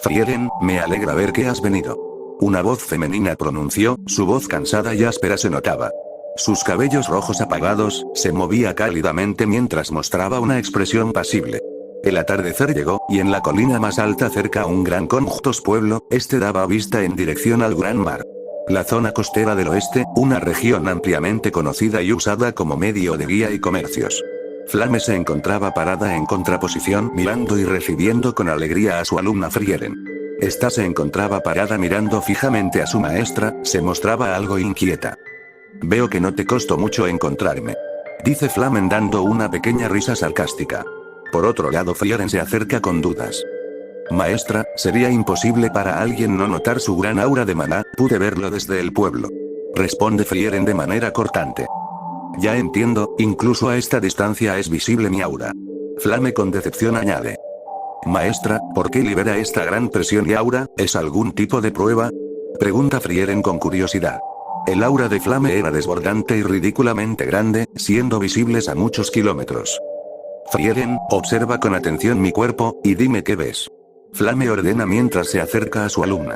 Frieren, me alegra ver que has venido. Una voz femenina pronunció, su voz cansada y áspera se notaba. Sus cabellos rojos apagados, se movía cálidamente mientras mostraba una expresión pasible. El atardecer llegó, y en la colina más alta cerca a un gran conjuntos pueblo, este daba vista en dirección al gran mar. La zona costera del oeste, una región ampliamente conocida y usada como medio de guía y comercios. Flame se encontraba parada en contraposición mirando y recibiendo con alegría a su alumna Frieren. Esta se encontraba parada mirando fijamente a su maestra, se mostraba algo inquieta. Veo que no te costó mucho encontrarme. Dice Flamen dando una pequeña risa sarcástica. Por otro lado Frieren se acerca con dudas. Maestra, sería imposible para alguien no notar su gran aura de maná, pude verlo desde el pueblo. Responde Frieren de manera cortante. Ya entiendo, incluso a esta distancia es visible mi aura. Flame con decepción añade. Maestra, ¿por qué libera esta gran presión y aura? ¿Es algún tipo de prueba? Pregunta Frieren con curiosidad. El aura de Flame era desbordante y ridículamente grande, siendo visibles a muchos kilómetros. Frieren, observa con atención mi cuerpo, y dime qué ves. Flame ordena mientras se acerca a su alumna.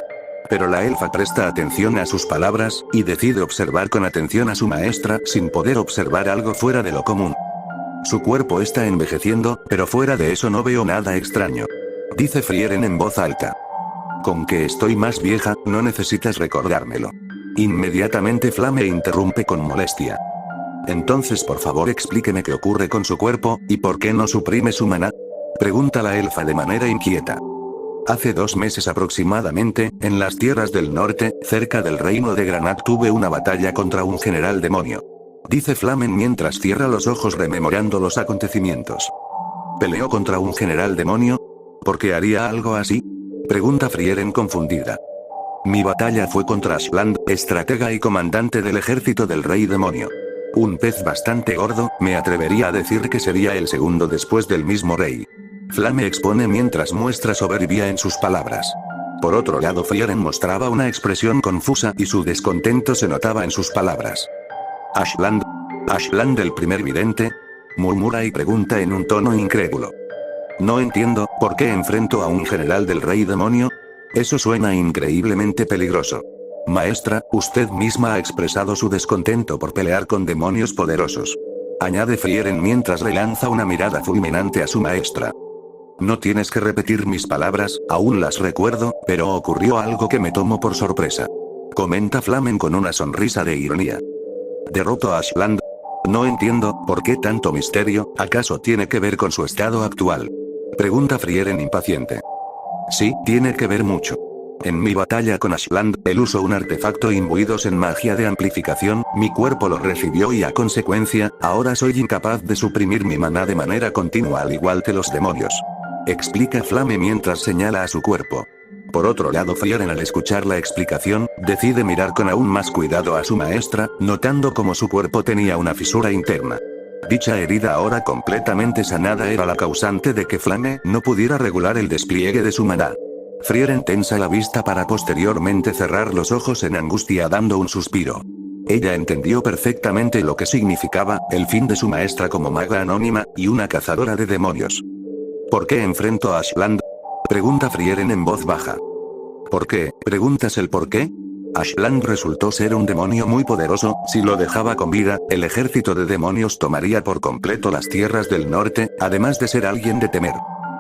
Pero la elfa presta atención a sus palabras, y decide observar con atención a su maestra sin poder observar algo fuera de lo común. Su cuerpo está envejeciendo, pero fuera de eso no veo nada extraño. Dice Frieren en voz alta. Con que estoy más vieja, no necesitas recordármelo. Inmediatamente Flame interrumpe con molestia. Entonces por favor explíqueme qué ocurre con su cuerpo, y por qué no suprime su maná. Pregunta la elfa de manera inquieta. Hace 2 meses aproximadamente, en las tierras del norte, cerca del reino de Granat tuve una batalla contra un general demonio. Dice Flamen mientras cierra los ojos rememorando los acontecimientos. ¿Peleó contra un general demonio? ¿Por qué haría algo así? Pregunta Frieren confundida. Mi batalla fue contra Ashland, estratega y comandante del ejército del rey demonio. Un pez bastante gordo, me atrevería a decir que sería el segundo después del mismo rey. Flame expone mientras muestra soberbia en sus palabras. Por otro lado Frieren mostraba una expresión confusa y su descontento se notaba en sus palabras. Ashland. Ashland el primer vidente. Murmura y pregunta en un tono incrédulo. No entiendo, ¿por qué enfrento a un general del rey demonio? Eso suena increíblemente peligroso. Maestra, usted misma ha expresado su descontento por pelear con demonios poderosos. Añade Frieren mientras le lanza una mirada fulminante a su maestra. No tienes que repetir mis palabras, aún las recuerdo, pero ocurrió algo que me tomó por sorpresa. Comenta Flamen con una sonrisa de ironía. ¿Derroto a Ashland? No entiendo, ¿por qué tanto misterio? ¿Acaso tiene que ver con su estado actual? Pregunta Frieren impaciente. Sí, tiene que ver mucho. En mi batalla con Ashland, él usó un artefacto imbuidos en magia de amplificación, mi cuerpo lo recibió y a consecuencia, ahora soy incapaz de suprimir mi maná de manera continua al igual que los demonios. Explica Flame mientras señala a su cuerpo. Por otro lado Frieren al escuchar la explicación, decide mirar con aún más cuidado a su maestra, notando como su cuerpo tenía una fisura interna. Dicha herida ahora completamente sanada era la causante de que Flame no pudiera regular el despliegue de su maná. Frieren tensa la vista para posteriormente cerrar los ojos en angustia dando un suspiro. Ella entendió perfectamente lo que significaba, el fin de su maestra como maga anónima, y una cazadora de demonios. ¿Por qué enfrento a Ashland? Pregunta Frieren en voz baja. ¿Por qué? ¿Preguntas el por qué? Ashland resultó ser un demonio muy poderoso, si lo dejaba con vida, el ejército de demonios tomaría por completo las tierras del norte, además de ser alguien de temer.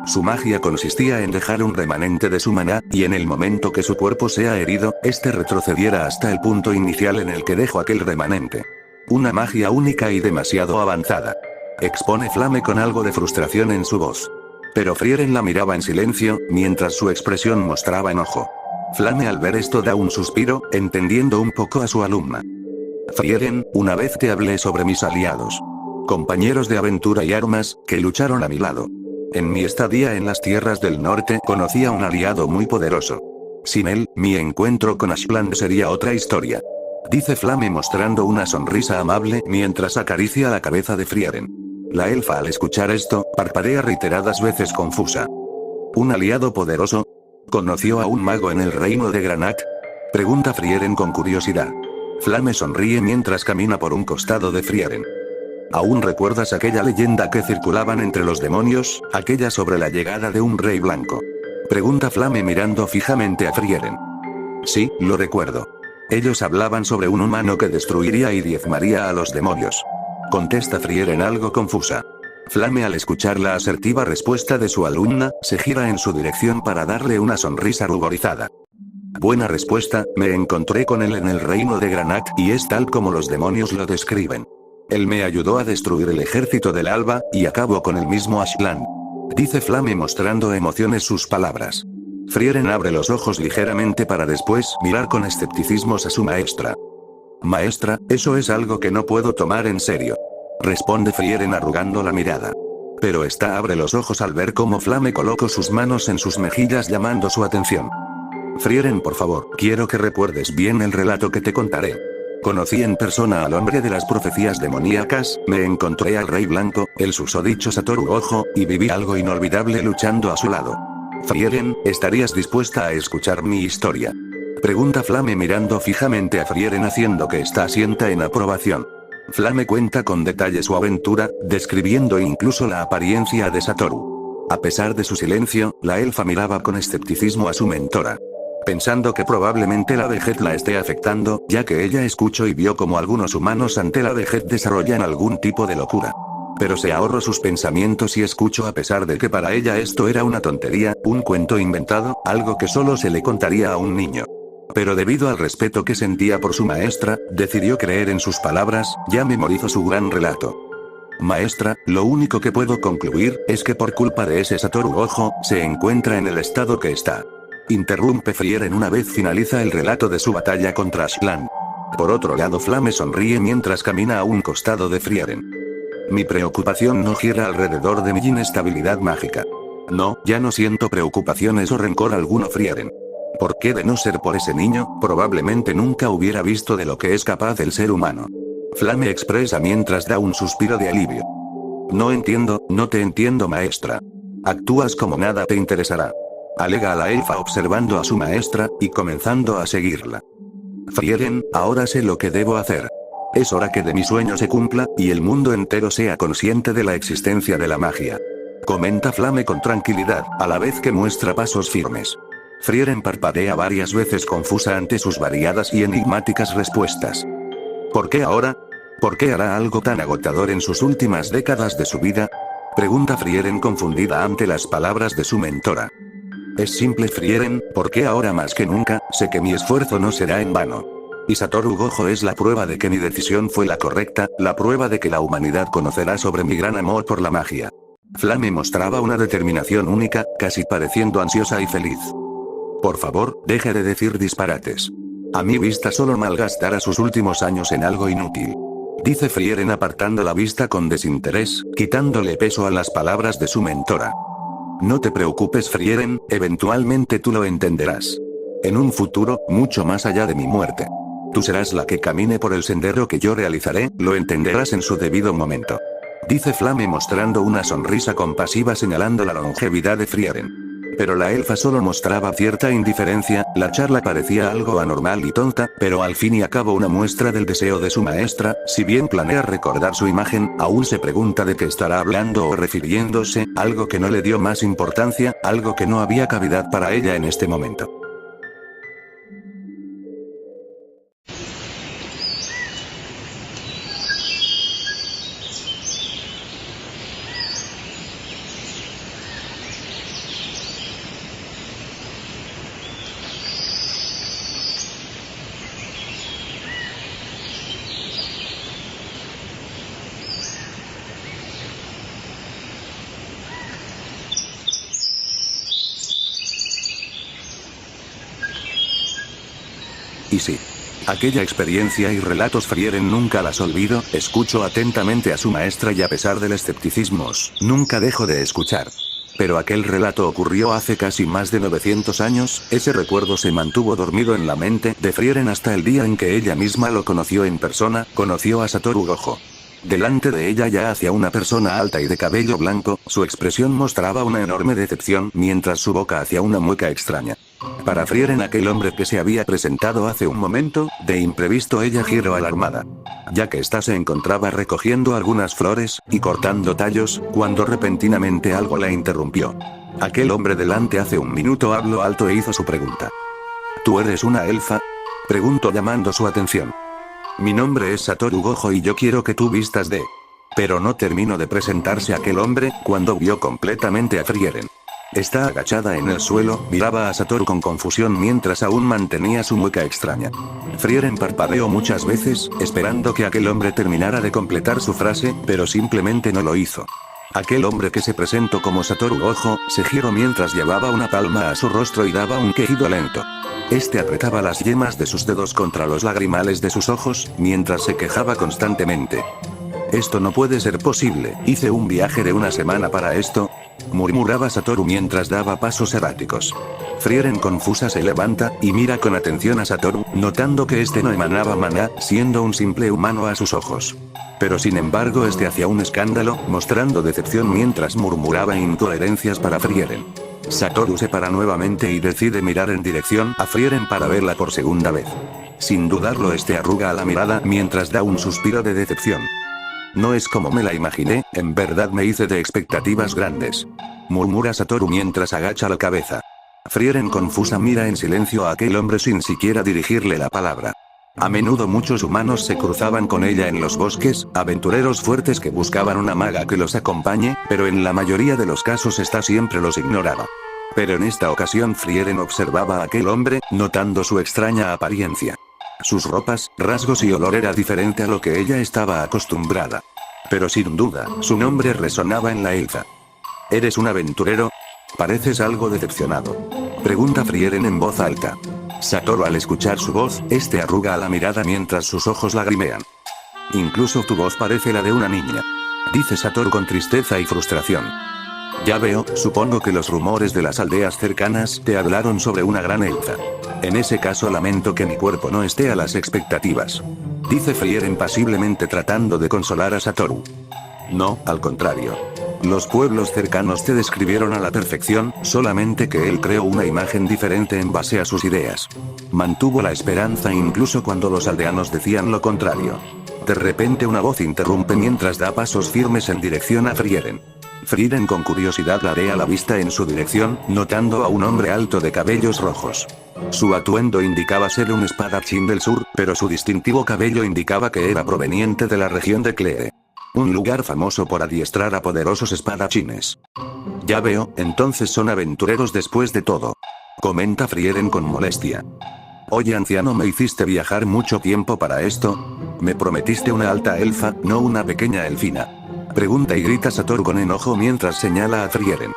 Su magia consistía en dejar un remanente de su maná, y en el momento que su cuerpo sea herido, este retrocediera hasta el punto inicial en el que dejó aquel remanente. Una magia única y demasiado avanzada. Expone Flame con algo de frustración en su voz. Pero Frieren la miraba en silencio, mientras su expresión mostraba enojo. Flame al ver esto da un suspiro, entendiendo un poco a su alumna. Frieren, una vez te hablé sobre mis aliados. Compañeros de aventura y armas, que lucharon a mi lado. En mi estadía en las tierras del norte conocí a un aliado muy poderoso. Sin él, mi encuentro con Ashland sería otra historia. Dice Flame mostrando una sonrisa amable mientras acaricia la cabeza de Frieren. La elfa al escuchar esto, parpadea reiteradas veces confusa. ¿Un aliado poderoso? ¿Conoció a un mago en el reino de Granat? Pregunta Frieren con curiosidad. Flame sonríe mientras camina por un costado de Frieren. ¿Aún recuerdas aquella leyenda que circulaban entre los demonios, aquella sobre la llegada de un rey blanco? Pregunta Flame mirando fijamente a Frieren. Sí, lo recuerdo. Ellos hablaban sobre un humano que destruiría y diezmaría a los demonios. Contesta Frieren algo confusa. Flame, al escuchar la asertiva respuesta de su alumna, se gira en su dirección para darle una sonrisa ruborizada. Buena respuesta, me encontré con él en el reino de Granat y es tal como los demonios lo describen. Él me ayudó a destruir el ejército del Alba, y acabó con el mismo Ashland. Dice Flame mostrando emociones sus palabras. Frieren abre los ojos ligeramente para después mirar con escepticismos a su maestra. Maestra, eso es algo que no puedo tomar en serio. Responde Frieren arrugando la mirada. Pero esta abre los ojos al ver cómo Flame colocó sus manos en sus mejillas llamando su atención. Frieren, por favor, quiero que recuerdes bien el relato que te contaré. Conocí en persona al hombre de las profecías demoníacas, me encontré al Rey Blanco, el susodicho Satoru Gojo, y viví algo inolvidable luchando a su lado. Frieren, ¿estarías dispuesta a escuchar mi historia? Pregunta Flame mirando fijamente a Frieren haciendo que ésta asienta en aprobación. Flame cuenta con detalle su aventura, describiendo incluso la apariencia de Satoru. A pesar de su silencio, la elfa miraba con escepticismo a su mentora. Pensando que probablemente la vejez la esté afectando, ya que ella escuchó y vio como algunos humanos ante la vejez desarrollan algún tipo de locura. Pero se ahorró sus pensamientos y escuchó a pesar de que para ella esto era una tontería, un cuento inventado, algo que solo se le contaría a un niño. Pero debido al respeto que sentía por su maestra, decidió creer en sus palabras, ya memorizó su gran relato. Maestra, lo único que puedo concluir, es que por culpa de ese Satoru Gojo, se encuentra en el estado que está. Interrumpe Frieren una vez finaliza el relato de su batalla contra Ashland. Por otro lado Flame sonríe mientras camina a un costado de Frieren. Mi preocupación no gira alrededor de mi inestabilidad mágica. No, ya no siento preocupaciones o rencor alguno Frieren. ¿Por qué de no ser por ese niño, probablemente nunca hubiera visto de lo que es capaz el ser humano? Flame expresa mientras da un suspiro de alivio. No entiendo, no te entiendo maestra. Actúas como nada te interesará. Alega a la elfa observando a su maestra, y comenzando a seguirla. Frieren, ahora sé lo que debo hacer. Es hora que de mi sueño se cumpla, y el mundo entero sea consciente de la existencia de la magia. Comenta Flame con tranquilidad, a la vez que muestra pasos firmes. Frieren parpadea varias veces confusa ante sus variadas y enigmáticas respuestas. ¿Por qué ahora? ¿Por qué hará algo tan agotador en sus últimas décadas de su vida? Pregunta Frieren confundida ante las palabras de su mentora. Es simple Frieren, porque ahora más que nunca, sé que mi esfuerzo no será en vano. Y Satoru Gojo es la prueba de que mi decisión fue la correcta, la prueba de que la humanidad conocerá sobre mi gran amor por la magia. Flame mostraba una determinación única, casi pareciendo ansiosa y feliz. Por favor, deje de decir disparates. A mi vista solo malgastará sus últimos años en algo inútil. Dice Frieren apartando la vista con desinterés, quitándole peso a las palabras de su mentora. No te preocupes Frieren, eventualmente tú lo entenderás. En un futuro, mucho más allá de mi muerte. Tú serás la que camine por el sendero que yo realizaré, lo entenderás en su debido momento. Dice Flame mostrando una sonrisa compasiva señalando la longevidad de Frieren. Pero la elfa solo mostraba cierta indiferencia, la charla parecía algo anormal y tonta, pero al fin y al cabo una muestra del deseo de su maestra, si bien planea recordar su imagen, aún se pregunta de qué estará hablando o refiriéndose, algo que no le dio más importancia, algo que no había cavidad para ella en este momento. Y sí. Aquella experiencia y relatos Frieren nunca las olvido, escucho atentamente a su maestra y a pesar del escepticismo, nunca dejo de escuchar. Pero aquel relato ocurrió hace casi más de 900 años, ese recuerdo se mantuvo dormido en la mente de Frieren hasta el día en que ella misma lo conoció en persona, conoció a Satoru Gojo. Delante de ella yacía una persona alta y de cabello blanco, su expresión mostraba una enorme decepción mientras su boca hacía una mueca extraña. Para Frieren aquel hombre que se había presentado hace un momento, de imprevisto ella giró alarmada. Ya que ésta se encontraba recogiendo algunas flores, y cortando tallos, cuando repentinamente algo la interrumpió. Aquel hombre delante hace un minuto habló alto e hizo su pregunta. ¿Tú eres una elfa? Preguntó llamando su atención. Mi nombre es Satoru Gojo y yo quiero que tú vistas de... Pero no terminó de presentarse aquel hombre, cuando vio completamente a Frieren. Está agachada en el suelo, miraba a Satoru con confusión mientras aún mantenía su mueca extraña. Frieren parpadeó muchas veces, esperando que aquel hombre terminara de completar su frase, pero simplemente no lo hizo. Aquel hombre que se presentó como Satoru Gojo, se giró mientras llevaba una palma a su rostro y daba un quejido lento. Este apretaba las yemas de sus dedos contra los lagrimales de sus ojos, mientras se quejaba constantemente. Esto no puede ser posible, hice un viaje de una semana para esto, murmuraba Satoru mientras daba pasos erráticos. Frieren confusa se levanta, y mira con atención a Satoru, notando que este no emanaba maná, siendo un simple humano a sus ojos. Pero sin embargo este hacía un escándalo, mostrando decepción mientras murmuraba incoherencias para Frieren. Satoru se para nuevamente y decide mirar en dirección a Frieren para verla por segunda vez. Sin dudarlo este arruga la mirada mientras da un suspiro de decepción. No es como me la imaginé, en verdad me hice de expectativas grandes. Murmura Satoru mientras agacha la cabeza. Frieren confusa mira en silencio a aquel hombre sin siquiera dirigirle la palabra. A menudo muchos humanos se cruzaban con ella en los bosques, aventureros fuertes que buscaban una maga que los acompañe, pero en la mayoría de los casos esta siempre los ignoraba. Pero en esta ocasión Frieren observaba a aquel hombre, notando su extraña apariencia. Sus ropas, rasgos y olor era diferente a lo que ella estaba acostumbrada. Pero sin duda, su nombre resonaba en la elfa. ¿Eres un aventurero? Pareces algo decepcionado. Pregunta Frieren en voz alta. Satoru al escuchar su voz, este arruga la mirada mientras sus ojos lagrimean. Incluso tu voz parece la de una niña. Dice Satoru con tristeza y frustración. Ya veo, supongo que los rumores de las aldeas cercanas te hablaron sobre una gran elfa. En ese caso lamento que mi cuerpo no esté a las expectativas. Dice Frieren pasiblemente tratando de consolar a Satoru. No, al contrario. Los pueblos cercanos te describieron a la perfección, solamente que él creó una imagen diferente en base a sus ideas. Mantuvo la esperanza incluso cuando los aldeanos decían lo contrario. De repente una voz interrumpe mientras da pasos firmes en dirección a Frieren. Frieren con curiosidad larea la vista en su dirección, notando a un hombre alto de cabellos rojos. Su atuendo indicaba ser un espadachín del sur, pero su distintivo cabello indicaba que era proveniente de la región de Clee. Un lugar famoso por adiestrar a poderosos espadachines. Ya veo, entonces son aventureros después de todo. Comenta Frieren con molestia. Oye anciano, me hiciste viajar mucho tiempo para esto. Me prometiste una alta elfa, no una pequeña elfina. Pregunta y grita Satoru con enojo mientras señala a Frieren.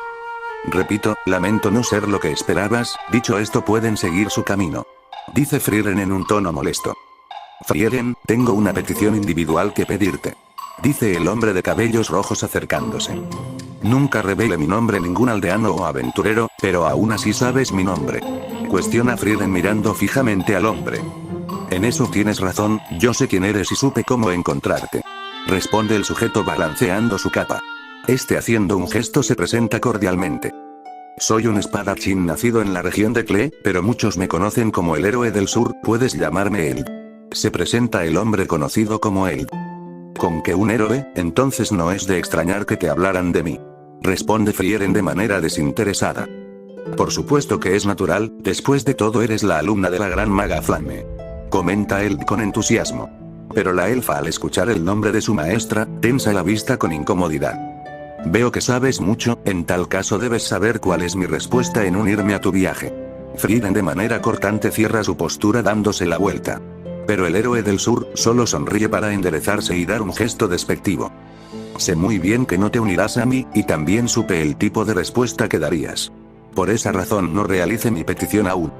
Repito, lamento no ser lo que esperabas, dicho esto pueden seguir su camino. Dice Frieren en un tono molesto. Frieren, tengo una petición individual que pedirte. Dice el hombre de cabellos rojos acercándose. Nunca revele mi nombre a ningún aldeano o aventurero, pero aún así sabes mi nombre. Cuestiona Frieren mirando fijamente al hombre. En eso tienes razón, yo sé quién eres y supe cómo encontrarte. Responde el sujeto balanceando su capa. Este haciendo un gesto se presenta cordialmente. Soy un espadachín nacido en la región de Clee, pero muchos me conocen como el héroe del sur, puedes llamarme Eld. Se presenta el hombre conocido como Eld. ¿Con que un héroe? Entonces no es de extrañar que te hablaran de mí. Responde Frieren de manera desinteresada. Por supuesto que es natural, después de todo eres la alumna de la gran maga Flame. Comenta Eld con entusiasmo. Pero la elfa al escuchar el nombre de su maestra, tensa la vista con incomodidad. Veo que sabes mucho, en tal caso debes saber cuál es mi respuesta en unirme a tu viaje. Frieren de manera cortante cierra su postura dándose la vuelta. Pero el héroe del sur solo sonríe para enderezarse y dar un gesto despectivo. Sé muy bien que no te unirás a mí, y también supe el tipo de respuesta que darías. Por esa razón no realice mi petición aún.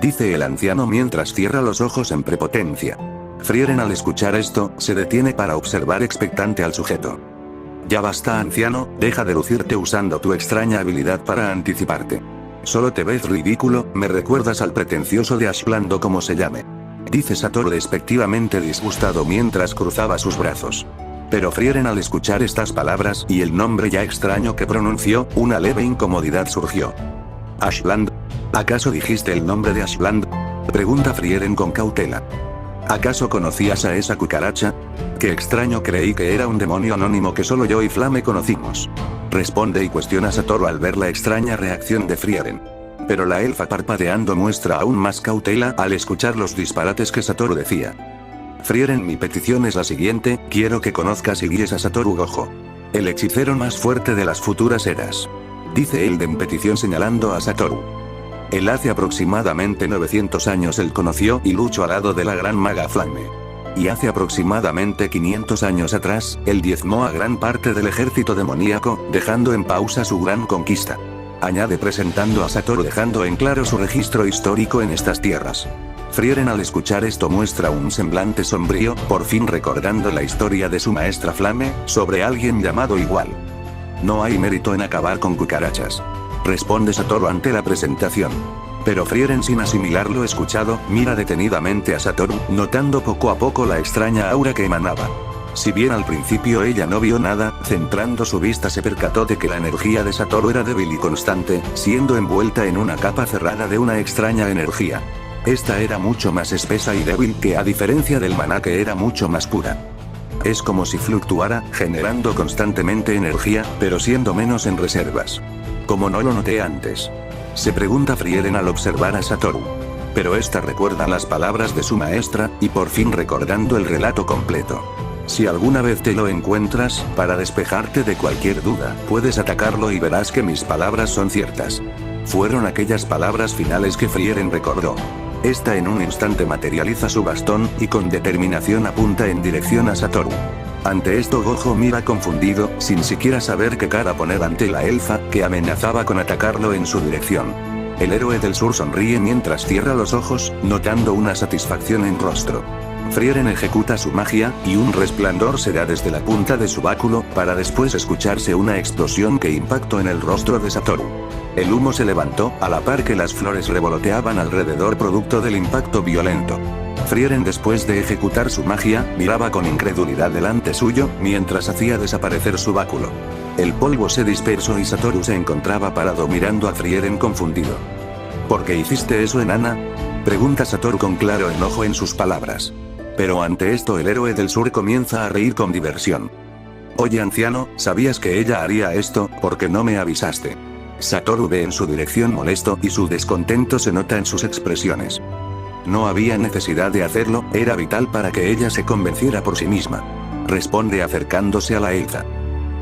Dice el anciano mientras cierra los ojos en prepotencia. Frieren al escuchar esto, se detiene para observar expectante al sujeto. Ya basta anciano, deja de lucirte usando tu extraña habilidad para anticiparte. Solo te ves ridículo, me recuerdas al pretencioso de Ashland o como se llame. Dice Satoru despectivamente disgustado mientras cruzaba sus brazos. Pero Frieren al escuchar estas palabras y el nombre ya extraño que pronunció, una leve incomodidad surgió. ¿Ashland? ¿Acaso dijiste el nombre de Ashland? Pregunta Frieren con cautela. ¿Acaso conocías a esa cucaracha? Qué extraño, creí que era un demonio anónimo que solo yo y Flame conocimos. Responde y cuestiona a Satoru al ver la extraña reacción de Frieren. Pero la elfa parpadeando muestra aún más cautela al escuchar los disparates que Satoru decía. Frieren, mi petición es la siguiente, quiero que conozcas y guíes a Satoru Gojo. El hechicero más fuerte de las futuras eras. Dice él en petición señalando a Satoru. Él hace aproximadamente 900 años él conoció y luchó al lado de la gran maga Flame. Y hace aproximadamente 500 años atrás, él diezmó a gran parte del ejército demoníaco, dejando en pausa su gran conquista. Añade presentando a Satoru dejando en claro su registro histórico en estas tierras. Frieren al escuchar esto muestra un semblante sombrío, por fin recordando la historia de su maestra Flame, sobre alguien llamado igual. No hay mérito en acabar con cucarachas. Responde Satoru ante la presentación. Pero Frieren, sin asimilar lo escuchado, mira detenidamente a Satoru, notando poco a poco la extraña aura que emanaba. Si bien al principio ella no vio nada, centrando su vista se percató de que la energía de Satoru era débil y constante, siendo envuelta en una capa cerrada de una extraña energía. Esta era mucho más espesa y débil que a diferencia del maná que era mucho más pura. Es como si fluctuara, generando constantemente energía, pero siendo menos en reservas. Como no lo noté antes. Se pregunta Frieren al observar a Satoru. Pero esta recuerda las palabras de su maestra, y por fin recordando el relato completo. Si alguna vez te lo encuentras, para despejarte de cualquier duda, puedes atacarlo y verás que mis palabras son ciertas. Fueron aquellas palabras finales que Frieren recordó. Esta en un instante materializa su bastón, y con determinación apunta en dirección a Satoru. Ante esto Gojo mira confundido, sin siquiera saber qué cara poner ante la elfa, que amenazaba con atacarlo en su dirección. El héroe del sur sonríe mientras cierra los ojos, notando una satisfacción en rostro. Frieren ejecuta su magia, y un resplandor se da desde la punta de su báculo, para después escucharse una explosión que impactó en el rostro de Satoru. El humo se levantó, a la par que las flores revoloteaban alrededor producto del impacto violento. Frieren, después de ejecutar su magia, miraba con incredulidad delante suyo, mientras hacía desaparecer su báculo. El polvo se dispersó y Satoru se encontraba parado mirando a Frieren confundido. ¿Por qué hiciste eso, enana? Pregunta Satoru con claro enojo en sus palabras. Pero ante esto el héroe del sur comienza a reír con diversión. Oye anciano, ¿sabías que ella haría esto? ¿Por qué no me avisaste? Satoru ve en su dirección molesto y su descontento se nota en sus expresiones. No había necesidad de hacerlo, era vital para que ella se convenciera por sí misma. Responde acercándose a la elfa.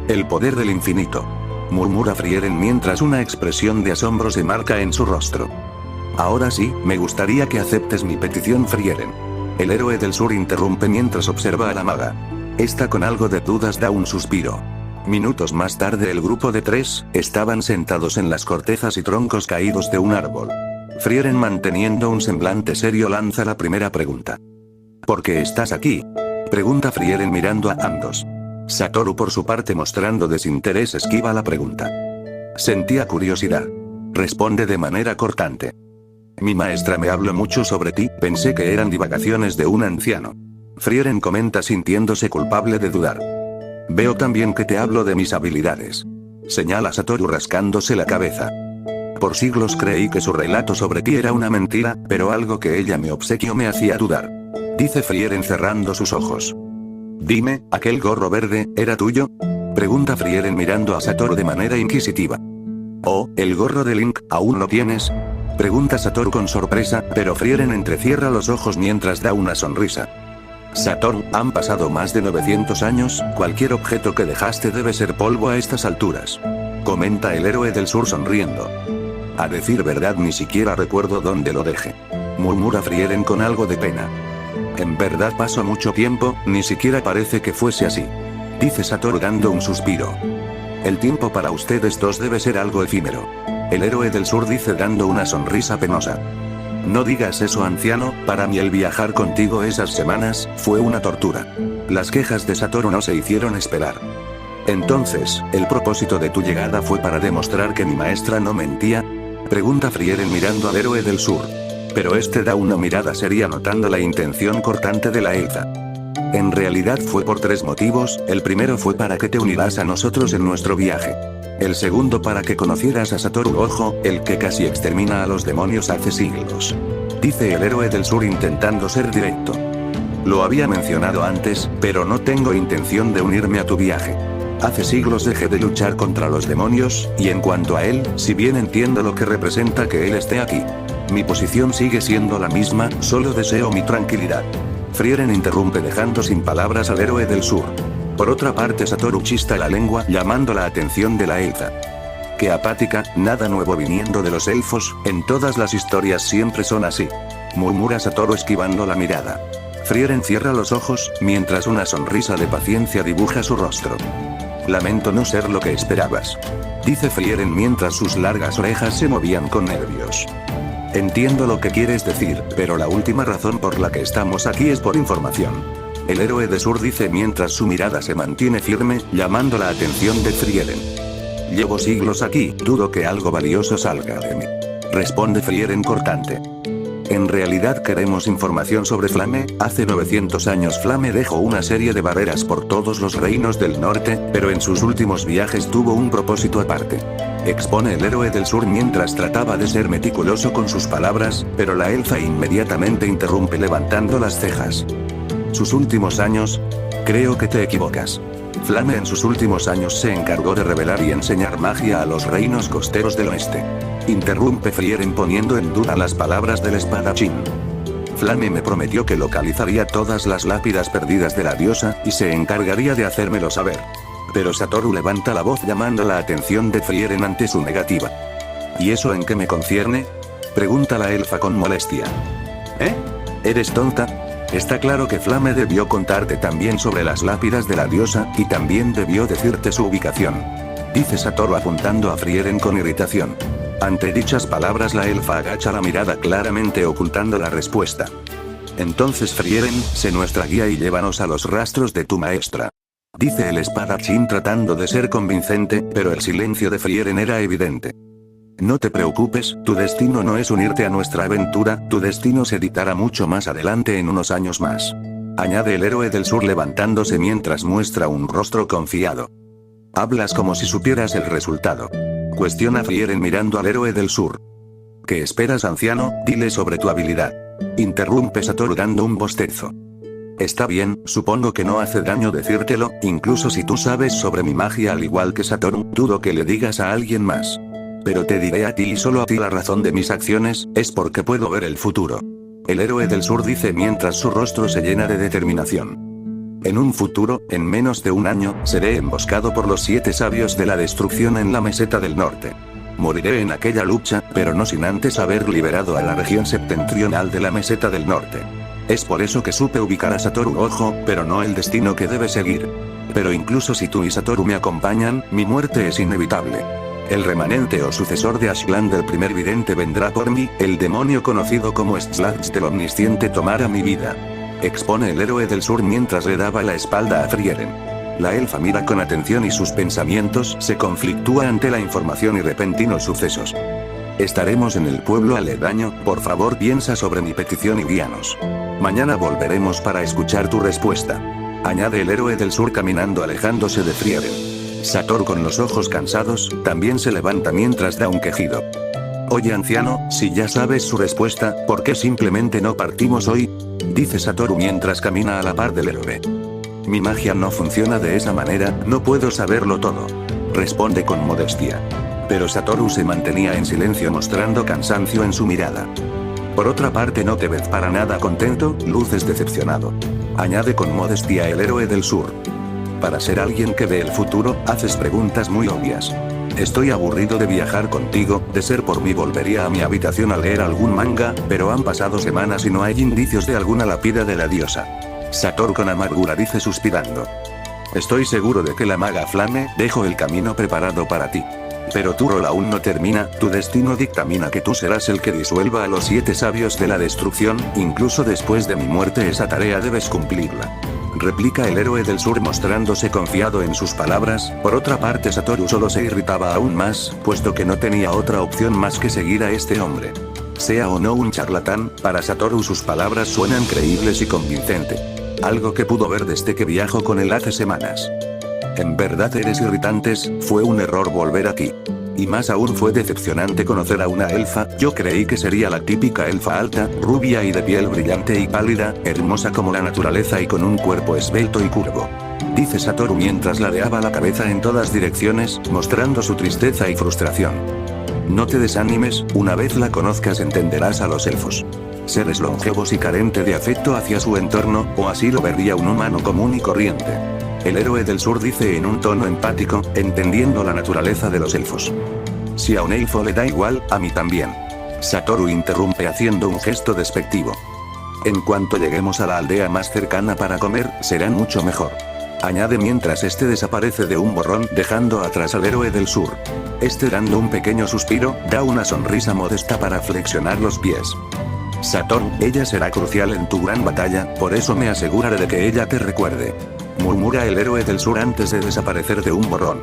El poder del infinito. Murmura Frieren mientras una expresión de asombro se marca en su rostro. Ahora sí, me gustaría que aceptes mi petición, Frieren. El héroe del sur interrumpe mientras observa a la maga. Esta con algo de dudas da un suspiro. Minutos más tarde el grupo de 3, estaban sentados en las cortezas y troncos caídos de un árbol. Frieren manteniendo un semblante serio lanza la primera pregunta. ¿Por qué estás aquí? Pregunta Frieren mirando a ambos. Satoru por su parte mostrando desinterés esquiva la pregunta. Sentía curiosidad. Responde de manera cortante. Mi maestra me habló mucho sobre ti, pensé que eran divagaciones de un anciano. Frieren comenta sintiéndose culpable de dudar. Veo también que te hablo de mis habilidades. Señala Satoru rascándose la cabeza. Por siglos creí que su relato sobre ti era una mentira, pero algo que ella me obsequió me hacía dudar. Dice Frieren cerrando sus ojos. Dime, ¿aquel gorro verde, era tuyo? Pregunta Frieren mirando a Satoru de manera inquisitiva. Oh, el gorro de Link, ¿aún lo tienes? Pregunta Satoru con sorpresa, pero Frieren entrecierra los ojos mientras da una sonrisa. Satoru, han pasado más de 900 años, cualquier objeto que dejaste debe ser polvo a estas alturas. Comenta el héroe del sur sonriendo. A decir verdad ni siquiera recuerdo dónde lo dejé. Murmura Frieren con algo de pena. En verdad pasó mucho tiempo, ni siquiera parece que fuese así. Dice Satoru dando un suspiro. El tiempo para ustedes dos debe ser algo efímero. El héroe del sur dice dando una sonrisa penosa. No digas eso, anciano, para mí el viajar contigo esas semanas, fue una tortura. Las quejas de Satoru no se hicieron esperar. Entonces, ¿el propósito de tu llegada fue para demostrar que mi maestra no mentía? Pregunta Frieren mirando al héroe del sur. Pero este da una mirada seria notando la intención cortante de la elfa. En realidad fue por 3 motivos, el primero fue para que te unirás a nosotros en nuestro viaje. El segundo para que conocieras a Satoru Gojo, el que casi extermina a los demonios hace siglos. Dice el héroe del sur intentando ser directo. Lo había mencionado antes, pero no tengo intención de unirme a tu viaje. Hace siglos dejé de luchar contra los demonios, y en cuanto a él, si bien entiendo lo que representa que él esté aquí, mi posición sigue siendo la misma, solo deseo mi tranquilidad. Frieren interrumpe dejando sin palabras al héroe del sur. Por otra parte Satoru chista la lengua llamando la atención de la elfa. Qué apática, nada nuevo viniendo de los elfos, en todas las historias siempre son así. Murmura Satoru esquivando la mirada. Frieren cierra los ojos, mientras una sonrisa de paciencia dibuja su rostro. Lamento no ser lo que esperabas. Dice Frieren mientras sus largas orejas se movían con nervios. Entiendo lo que quieres decir, pero la última razón por la que estamos aquí es por información. El héroe de Sur dice mientras su mirada se mantiene firme, llamando la atención de Frieren. Llevo siglos aquí, dudo que algo valioso salga de mí. Responde Frieren cortante. En realidad queremos información sobre Flame. Hace 900 años Flame dejó una serie de barreras por todos los reinos del norte, pero en sus últimos viajes tuvo un propósito aparte. Expone el héroe del sur mientras trataba de ser meticuloso con sus palabras, pero la elfa inmediatamente interrumpe levantando las cejas. Sus últimos años. Creo que te equivocas. Flame en sus últimos años se encargó de revelar y enseñar magia a los reinos costeros del oeste. Interrumpe Frieren poniendo en duda las palabras del espadachín. Flame me prometió que localizaría todas las lápidas perdidas de la diosa, y se encargaría de hacérmelo saber. Pero Satoru levanta la voz llamando la atención de Frieren ante su negativa. ¿Y eso en qué me concierne? Pregunta la elfa con molestia. ¿Eh? ¿Eres tonta? Está claro que Flame debió contarte también sobre las lápidas de la diosa, y también debió decirte su ubicación. Dice Satoru apuntando a Frieren con irritación. Ante dichas palabras la elfa agacha la mirada claramente ocultando la respuesta. Entonces Frieren, sé nuestra guía y llévanos a los rastros de tu maestra. Dice el espadachín tratando de ser convincente, pero el silencio de Frieren era evidente. No te preocupes, tu destino no es unirte a nuestra aventura, tu destino se dictará mucho más adelante en unos años más. Añade el héroe del sur levantándose mientras muestra un rostro confiado. Hablas como si supieras el resultado. Cuestiona Frieren mirando al héroe del sur. ¿Qué esperas, anciano? Dile sobre tu habilidad. Interrumpe Satoru dando un bostezo. Está bien, supongo que no hace daño decírtelo, incluso si tú sabes sobre mi magia al igual que Satoru, dudo que le digas a alguien más. Pero te diré a ti y solo a ti la razón de mis acciones, es porque puedo ver el futuro. El héroe del sur dice mientras su rostro se llena de determinación. En un futuro, en menos de un año, seré emboscado por los 7 sabios de la destrucción en la meseta del norte. Moriré en aquella lucha, pero no sin antes haber liberado a la región septentrional de la meseta del norte. Es por eso que supe ubicar a Satoru Ojo, pero no el destino que debe seguir. Pero incluso si tú y Satoru me acompañan, mi muerte es inevitable. El remanente o sucesor de Ashland del primer vidente vendrá por mí, el demonio conocido como Slash del omnisciente tomará mi vida. Expone el héroe del sur mientras le daba la espalda a Frieren. La elfa mira con atención y sus pensamientos se conflictúan ante la información y repentinos sucesos. Estaremos en el pueblo aledaño, por favor piensa sobre mi petición y guíanos. Mañana volveremos para escuchar tu respuesta. Añade el héroe del sur caminando alejándose de Frieren. Satoru con los ojos cansados, también se levanta mientras da un quejido. Oye anciano, si ya sabes su respuesta, ¿por qué simplemente no partimos hoy? Dice Satoru mientras camina a la par del héroe. Mi magia no funciona de esa manera, no puedo saberlo todo. Responde con modestia. Pero Satoru se mantenía en silencio mostrando cansancio en su mirada. Por otra parte no te ves para nada contento, luces decepcionado. Añade con modestia el héroe del sur. Para ser alguien que ve el futuro, haces preguntas muy obvias. Estoy aburrido de viajar contigo, de ser por mí volvería a mi habitación a leer algún manga, pero han pasado semanas y no hay indicios de alguna lápida de la diosa. Satoru con amargura dice suspirando. Estoy seguro de que la maga Flame dejó el camino preparado para ti. Pero tu rol aún no termina, tu destino dictamina que tú serás el que disuelva a los 7 sabios de la destrucción, incluso después de mi muerte esa tarea debes cumplirla. Replica el héroe del sur mostrándose confiado en sus palabras. Por otra parte Satoru solo se irritaba aún más, puesto que no tenía otra opción más que seguir a este hombre. Sea o no un charlatán, para Satoru sus palabras suenan creíbles y convincentes. Algo que pudo ver desde que viajó con él hace semanas. En verdad eres irritantes, fue un error volver aquí. Y más aún fue decepcionante conocer a una elfa. Yo creí que sería la típica elfa alta, rubia y de piel brillante y pálida, hermosa como la naturaleza y con un cuerpo esbelto y curvo. Dice Satoru mientras ladeaba la cabeza en todas direcciones, mostrando su tristeza y frustración. No te desanimes, una vez la conozcas entenderás a los elfos. Seres longevos y carente de afecto hacia su entorno, o así lo vería un humano común y corriente. El héroe del sur dice en un tono empático, entendiendo la naturaleza de los elfos. Si a un elfo le da igual, a mí también. Satoru interrumpe haciendo un gesto despectivo. En cuanto lleguemos a la aldea más cercana para comer, será mucho mejor. Añade mientras este desaparece de un borrón dejando atrás al héroe del sur. Este dando un pequeño suspiro, da una sonrisa modesta para flexionar los pies. Satoru, ella será crucial en tu gran batalla, por eso me aseguraré de que ella te recuerde. Murmura el héroe del sur antes de desaparecer de un borrón.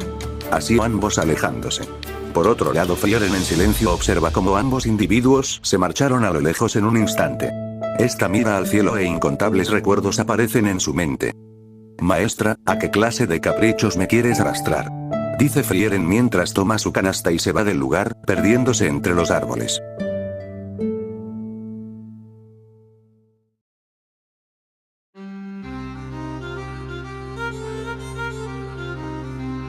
Así ambos alejándose. Por otro lado Frieren en silencio observa cómo ambos individuos se marcharon a lo lejos en un instante. Esta mira al cielo e incontables recuerdos aparecen en su mente. Maestra, ¿a qué clase de caprichos me quieres arrastrar? Dice Frieren mientras toma su canasta y se va del lugar, perdiéndose entre los árboles.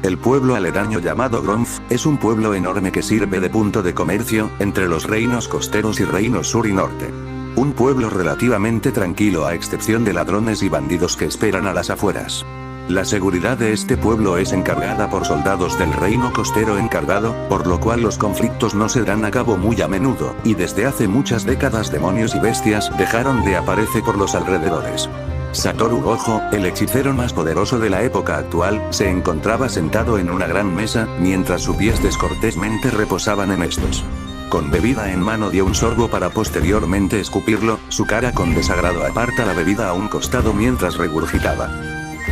El pueblo aledaño llamado Gronf, es un pueblo enorme que sirve de punto de comercio, entre los reinos costeros y reinos sur y norte. Un pueblo relativamente tranquilo a excepción de ladrones y bandidos que esperan a las afueras. La seguridad de este pueblo es encargada por soldados del reino costero encargado, por lo cual los conflictos no se dan a cabo muy a menudo, y desde hace muchas décadas demonios y bestias dejaron de aparecer por los alrededores. Satoru Gojo, el hechicero más poderoso de la época actual, se encontraba sentado en una gran mesa, mientras sus pies descortésmente reposaban en estos. Con bebida en mano dio un sorbo para posteriormente escupirlo, su cara con desagrado aparta la bebida a un costado mientras regurgitaba.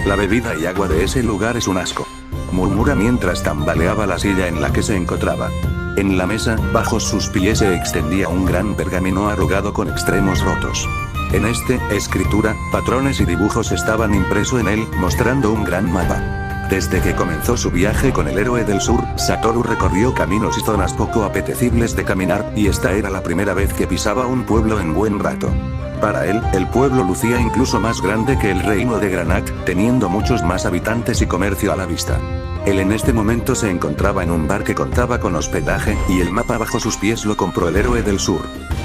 La bebida y agua de ese lugar es un asco. Murmura mientras tambaleaba la silla en la que se encontraba. En la mesa, bajo sus pies se extendía un gran pergamino arrugado con extremos rotos. En este, escritura, patrones y dibujos estaban impresos en él, mostrando un gran mapa. Desde que comenzó su viaje con el héroe del sur, Satoru recorrió caminos y zonas poco apetecibles de caminar, y esta era la primera vez que pisaba un pueblo en buen rato. Para él, el pueblo lucía incluso más grande que el reino de Granat, teniendo muchos más habitantes y comercio a la vista. Él en este momento se encontraba en un bar que contaba con hospedaje, y el mapa bajo sus pies lo compró el héroe del sur.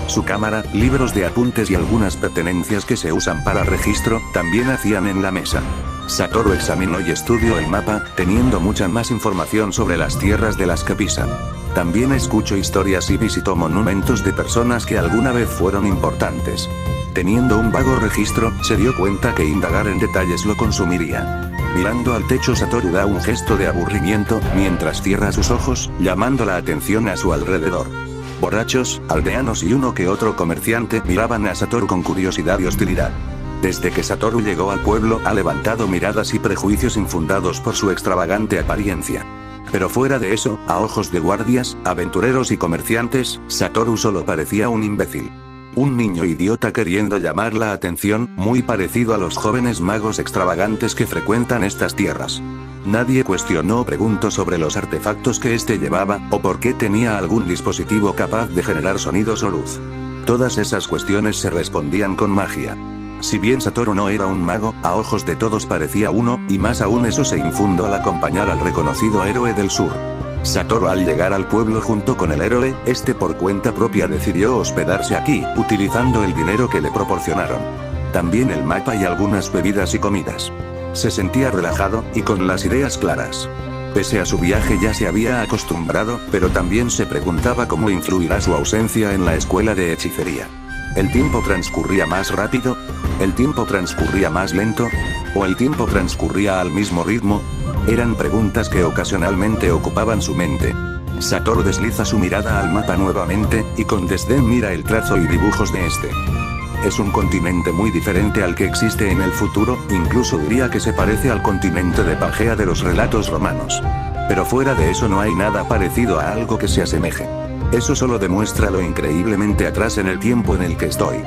Su cámara, libros de apuntes y algunas pertenencias que se usan para registro, también hacían en la mesa. Satoru examinó y estudió el mapa, teniendo mucha más información sobre las tierras de las que pisa. También escuchó historias y visitó monumentos de personas que alguna vez fueron importantes. Teniendo un vago registro, se dio cuenta que indagar en detalles lo consumiría. Mirando al techo, Satoru da un gesto de aburrimiento, mientras cierra sus ojos, llamando la atención a su alrededor. Borrachos, aldeanos y uno que otro comerciante miraban a Satoru con curiosidad y hostilidad. Desde que Satoru llegó al pueblo ha levantado miradas y prejuicios infundados por su extravagante apariencia. Pero fuera de eso, a ojos de guardias, aventureros y comerciantes, Satoru solo parecía un imbécil. Un niño idiota queriendo llamar la atención, muy parecido a los jóvenes magos extravagantes que frecuentan estas tierras. Nadie cuestionó o preguntó sobre los artefactos que este llevaba, o por qué tenía algún dispositivo capaz de generar sonidos o luz. Todas esas cuestiones se respondían con magia. Si bien Satoru no era un mago, a ojos de todos parecía uno, y más aún eso se infundó al acompañar al reconocido héroe del sur. Satoru al llegar al pueblo junto con el héroe, este por cuenta propia decidió hospedarse aquí, utilizando el dinero que le proporcionaron. También el mapa y algunas bebidas y comidas. Se sentía relajado, y con las ideas claras. Pese a su viaje ya se había acostumbrado, pero también se preguntaba cómo influirá su ausencia en la escuela de hechicería. ¿El tiempo transcurría más rápido? ¿El tiempo transcurría más lento? ¿O el tiempo transcurría al mismo ritmo? Eran preguntas que ocasionalmente ocupaban su mente. Satoru desliza su mirada al mapa nuevamente, y con desdén mira el trazo y dibujos de este. Es un continente muy diferente al que existe en el futuro, incluso diría que se parece al continente de Pangea de los relatos romanos. Pero fuera de eso no hay nada parecido a algo que se asemeje. Eso solo demuestra lo increíblemente atrás en el tiempo en el que estoy.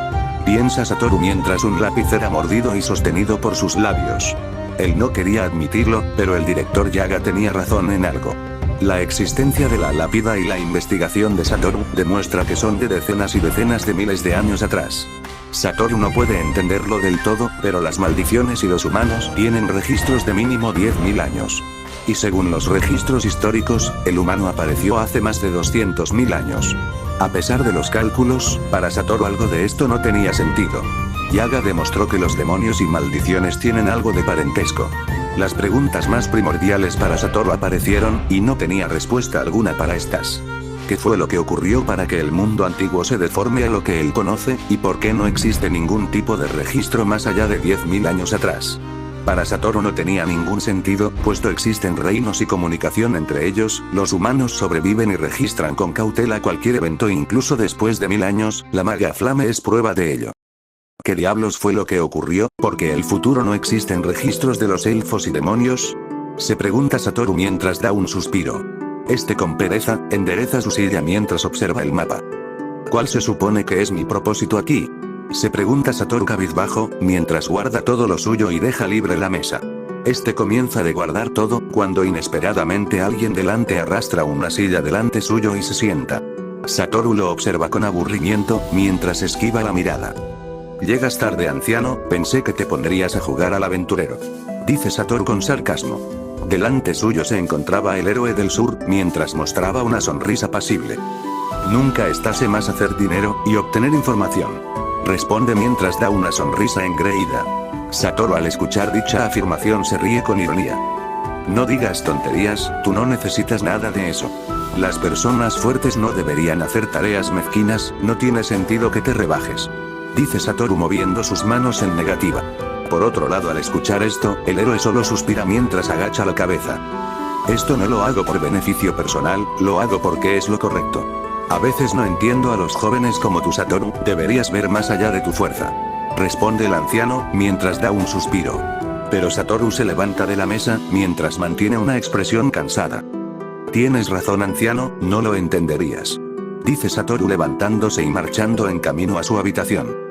Piensa Satoru mientras un lápiz era mordido y sostenido por sus labios. Él no quería admitirlo, pero el director Yaga tenía razón en algo. La existencia de la lápida y la investigación de Satoru demuestra que son de decenas y decenas de miles de años atrás. Satoru no puede entenderlo del todo, pero las maldiciones y los humanos tienen registros de mínimo 10.000 años. Y según los registros históricos, el humano apareció hace más de 200.000 años. A pesar de los cálculos, para Satoru algo de esto no tenía sentido. Yaga demostró que los demonios y maldiciones tienen algo de parentesco. Las preguntas más primordiales para Satoru aparecieron, y no tenía respuesta alguna para estas. ¿Qué fue lo que ocurrió para que el mundo antiguo se deforme a lo que él conoce, y por qué no existe ningún tipo de registro más allá de 10.000 años atrás? Para Satoru no tenía ningún sentido, puesto existen reinos y comunicación entre ellos, los humanos sobreviven y registran con cautela cualquier evento incluso después de 1000 años, la maga Flame es prueba de ello. ¿Qué diablos fue lo que ocurrió? ¿Por qué el futuro no existen registros de los elfos y demonios? Se pregunta Satoru mientras da un suspiro. Con pereza, endereza su silla mientras observa el mapa. ¿Cuál se supone que es mi propósito aquí? Se pregunta Satoru cabizbajo, mientras guarda todo lo suyo y deja libre la mesa. Comienza de guardar todo, cuando inesperadamente alguien delante arrastra una silla delante suyo y se sienta. Satoru lo observa con aburrimiento, mientras esquiva la mirada. Llegas tarde, anciano, pensé que te pondrías a jugar al aventurero. Dice Satoru con sarcasmo. Delante suyo se encontraba el héroe del sur, mientras mostraba una sonrisa pasible. Nunca estase más hacer dinero, y obtener información. Responde mientras da una sonrisa engreída. Satoru al escuchar dicha afirmación se ríe con ironía. No digas tonterías, tú no necesitas nada de eso. Las personas fuertes no deberían hacer tareas mezquinas, no tiene sentido que te rebajes. Dice Satoru moviendo sus manos en negativa. Por otro lado, al escuchar esto, el héroe solo suspira mientras agacha la cabeza. Esto no lo hago por beneficio personal, lo hago porque es lo correcto. A veces no entiendo a los jóvenes como tú, Satoru, deberías ver más allá de tu fuerza. Responde el anciano, mientras da un suspiro. Pero Satoru se levanta de la mesa, mientras mantiene una expresión cansada. Tienes razón, anciano, no lo entenderías. Dice Satoru levantándose y marchando en camino a su habitación.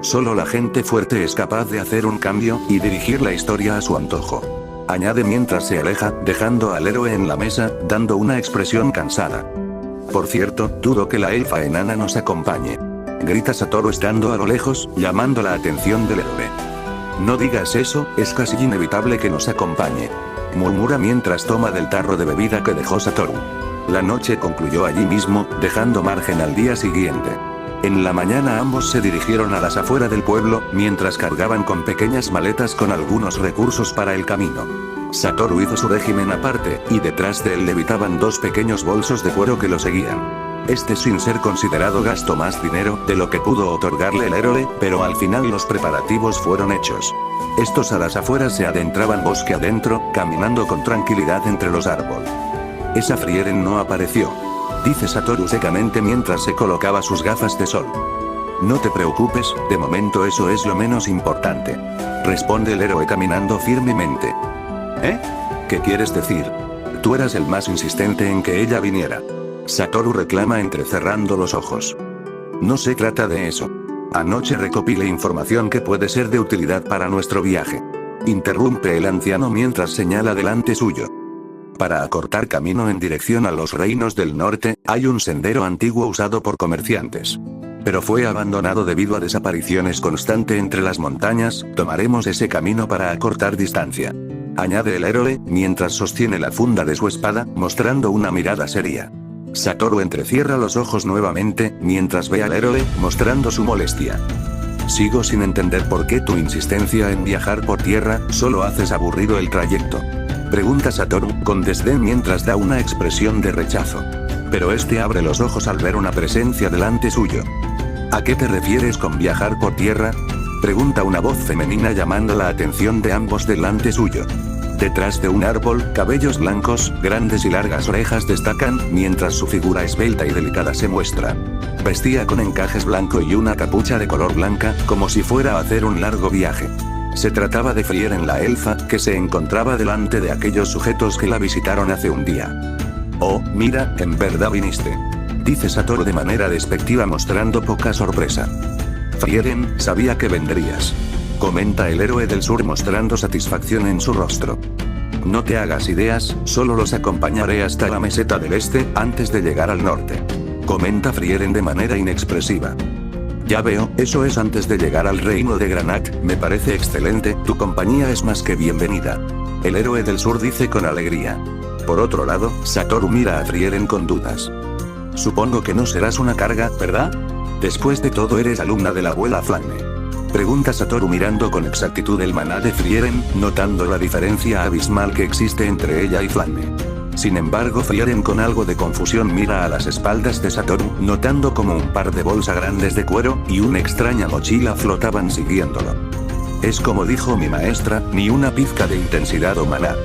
Solo la gente fuerte es capaz de hacer un cambio, y dirigir la historia a su antojo. Añade mientras se aleja, dejando al héroe en la mesa, dando una expresión cansada. Por cierto, dudo que la elfa enana nos acompañe. Grita Satoru estando a lo lejos, llamando la atención del héroe. No digas eso, es casi inevitable que nos acompañe. Murmura mientras toma del tarro de bebida que dejó Satoru. La noche concluyó allí mismo, dejando margen al día siguiente. En la mañana ambos se dirigieron a las afueras del pueblo, mientras cargaban con pequeñas maletas con algunos recursos para el camino. Satoru hizo su régimen aparte, y detrás de él levitaban dos pequeños bolsos de cuero que lo seguían. Sin ser considerado gastó más dinero de lo que pudo otorgarle el héroe, pero al final los preparativos fueron hechos. Estos a las afueras se adentraban bosque adentro, caminando con tranquilidad entre los árboles. Esa Frieren no apareció. Dice Satoru secamente mientras se colocaba sus gafas de sol. No te preocupes, de momento eso es lo menos importante. Responde el héroe caminando firmemente. ¿Eh? ¿Qué quieres decir? Tú eras el más insistente en que ella viniera. Satoru reclama entrecerrando los ojos. No se trata de eso. Anoche recopilé información que puede ser de utilidad para nuestro viaje. Interrumpe el anciano mientras señala delante suyo. Para acortar camino en dirección a los reinos del norte, hay un sendero antiguo usado por comerciantes. Pero fue abandonado debido a desapariciones constantes entre las montañas, tomaremos ese camino para acortar distancia. Añade el héroe, mientras sostiene la funda de su espada, mostrando una mirada seria. Satoru entrecierra los ojos nuevamente, mientras ve al héroe, mostrando su molestia. Sigo sin entender por qué tu insistencia en viajar por tierra, solo haces aburrido el trayecto. Pregunta Satoru, con desdén mientras da una expresión de rechazo. Pero abre los ojos al ver una presencia delante suyo. ¿A qué te refieres con viajar por tierra? Pregunta una voz femenina llamando la atención de ambos delante suyo. Detrás de un árbol, cabellos blancos, grandes y largas orejas destacan, mientras su figura esbelta y delicada se muestra. Vestía con encajes blanco y una capucha de color blanca, como si fuera a hacer un largo viaje. Se trataba de Frieren la elfa, que se encontraba delante de aquellos sujetos que la visitaron hace un día. Oh, mira, en verdad viniste. Dice Satoru de manera despectiva mostrando poca sorpresa. Frieren, sabía que vendrías. Comenta el héroe del sur mostrando satisfacción en su rostro. No te hagas ideas, solo los acompañaré hasta la meseta del este, antes de llegar al norte. Comenta Frieren de manera inexpresiva. Ya veo, eso es antes de llegar al reino de Granat, me parece excelente, tu compañía es más que bienvenida. El héroe del sur dice con alegría. Por otro lado, Satoru mira a Frieren con dudas. Supongo que no serás una carga, ¿verdad? Después de todo eres alumna de la abuela Flanne. Pregunta Satoru mirando con exactitud el maná de Frieren, notando la diferencia abismal que existe entre ella y Flanne. Sin embargo, Frieren con algo de confusión mira a las espaldas de Satoru, notando como un par de bolsas grandes de cuero y una extraña mochila flotaban siguiéndolo. Es como dijo mi maestra, ni una pizca de intensidad o maná.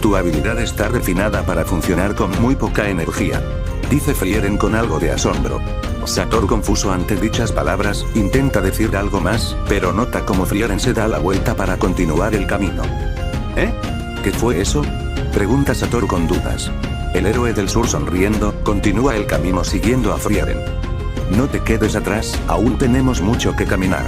Tu habilidad está refinada para funcionar con muy poca energía. Dice Frieren con algo de asombro. Satoru, confuso ante dichas palabras, intenta decir algo más, pero nota como Frieren se da la vuelta para continuar el camino. ¿Eh? ¿Qué fue eso? Pregunta Satoru con dudas. El héroe del sur sonriendo, continúa el camino siguiendo a Frieren. No te quedes atrás, aún tenemos mucho que caminar.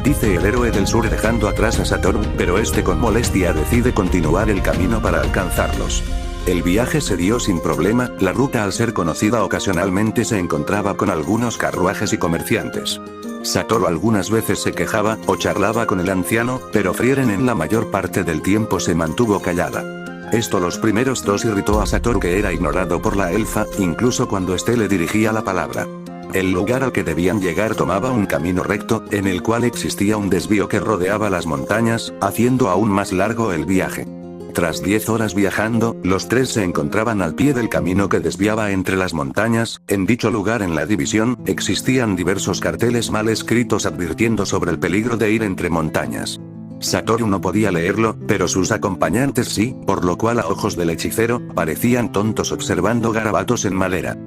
Dice el héroe del sur dejando atrás a Satoru, pero este con molestia decide continuar el camino para alcanzarlos. El viaje se dio sin problema, la ruta al ser conocida ocasionalmente se encontraba con algunos carruajes y comerciantes. Satoru algunas veces se quejaba o charlaba con el anciano, pero Frieren en la mayor parte del tiempo se mantuvo callada. Esto los primeros dos irritó a Satoru, que era ignorado por la elfa, incluso cuando éste le dirigía la palabra. El lugar al que debían llegar tomaba un camino recto, en el cual existía un desvío que rodeaba las montañas, haciendo aún más largo el viaje. Tras 10 horas viajando, los tres se encontraban al pie del camino que desviaba entre las montañas. En dicho lugar en la división, existían diversos carteles mal escritos advirtiendo sobre el peligro de ir entre montañas. Satoru no podía leerlo, pero sus acompañantes sí, por lo cual a ojos del hechicero, parecían tontos observando garabatos en madera.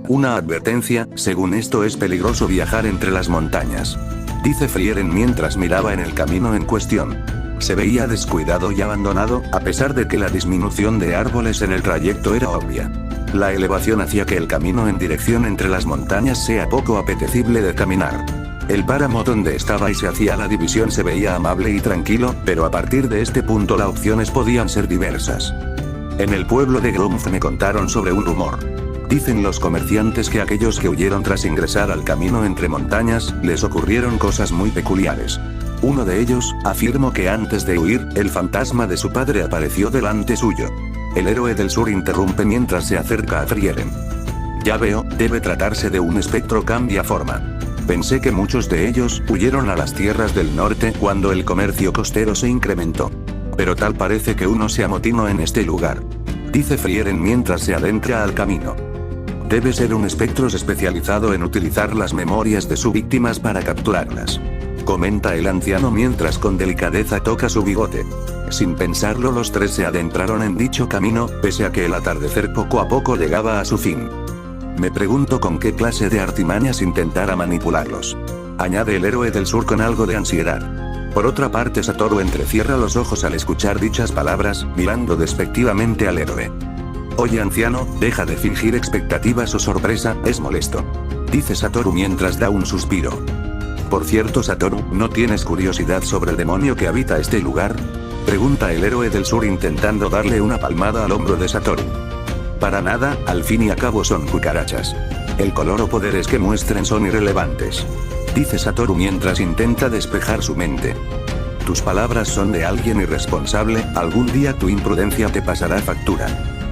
Una advertencia, según esto es peligroso viajar entre las montañas. Dice Frieren mientras miraba en el camino en cuestión. Se veía descuidado y abandonado, a pesar de que la disminución de árboles en el trayecto era obvia. La elevación hacía que el camino en dirección entre las montañas sea poco apetecible de caminar. El páramo donde estabais hacia la división se veía amable y tranquilo, pero a partir de este punto las opciones podían ser diversas. En el pueblo de Grumf me contaron sobre un rumor. Dicen los comerciantes que aquellos que huyeron tras ingresar al camino entre montañas, les ocurrieron cosas muy peculiares. Uno de ellos, afirmó que antes de huir, el fantasma de su padre apareció delante suyo. El héroe del sur interrumpe mientras se acerca a Frieren. Ya veo, debe tratarse de un espectro cambia forma. Pensé que muchos de ellos huyeron a las tierras del norte cuando el comercio costero se incrementó. Pero tal parece que uno se amotinó en este lugar. Dice Frieren mientras se adentra al camino. Debe ser un espectro especializado en utilizar las memorias de sus víctimas para capturarlas. Comenta el anciano mientras con delicadeza toca su bigote. Sin pensarlo los tres se adentraron en dicho camino, pese a que el atardecer poco a poco llegaba a su fin. Me pregunto con qué clase de artimañas intentara manipularlos. Añade el héroe del sur con algo de ansiedad. Por otra parte Satoru entrecierra los ojos al escuchar dichas palabras, mirando despectivamente al héroe. Oye anciano, deja de fingir expectativas o sorpresa, es molesto. Dice Satoru mientras da un suspiro. Por cierto Satoru, ¿no tienes curiosidad sobre el demonio que habita este lugar? Pregunta el héroe del sur intentando darle una palmada al hombro de Satoru. Para nada, al fin y al cabo son cucarachas. El color o poderes que muestren son irrelevantes. Dice Satoru mientras intenta despejar su mente. Tus palabras son de alguien irresponsable, algún día tu imprudencia te pasará factura.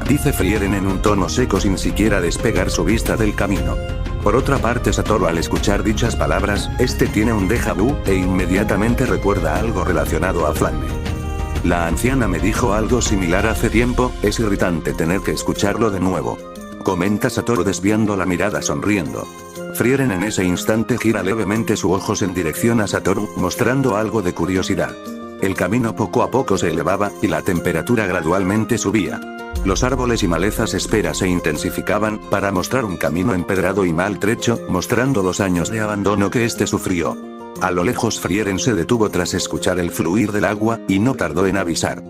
Dice Frieren en un tono seco sin siquiera despegar su vista del camino. Por otra parte Satoru al escuchar dichas palabras, este tiene un déjà vu, e inmediatamente recuerda algo relacionado a Flanne. La anciana me dijo algo similar hace tiempo, es irritante tener que escucharlo de nuevo. Comenta Satoru desviando la mirada sonriendo. Frieren en ese instante gira levemente sus ojos en dirección a Satoru, mostrando algo de curiosidad. El camino poco a poco se elevaba, y la temperatura gradualmente subía. Los árboles y malezas esperas se intensificaban, para mostrar un camino empedrado y maltrecho, mostrando los años de abandono que este sufrió. A lo lejos Frieren se detuvo tras escuchar el fluir del agua, y no tardó en avisar.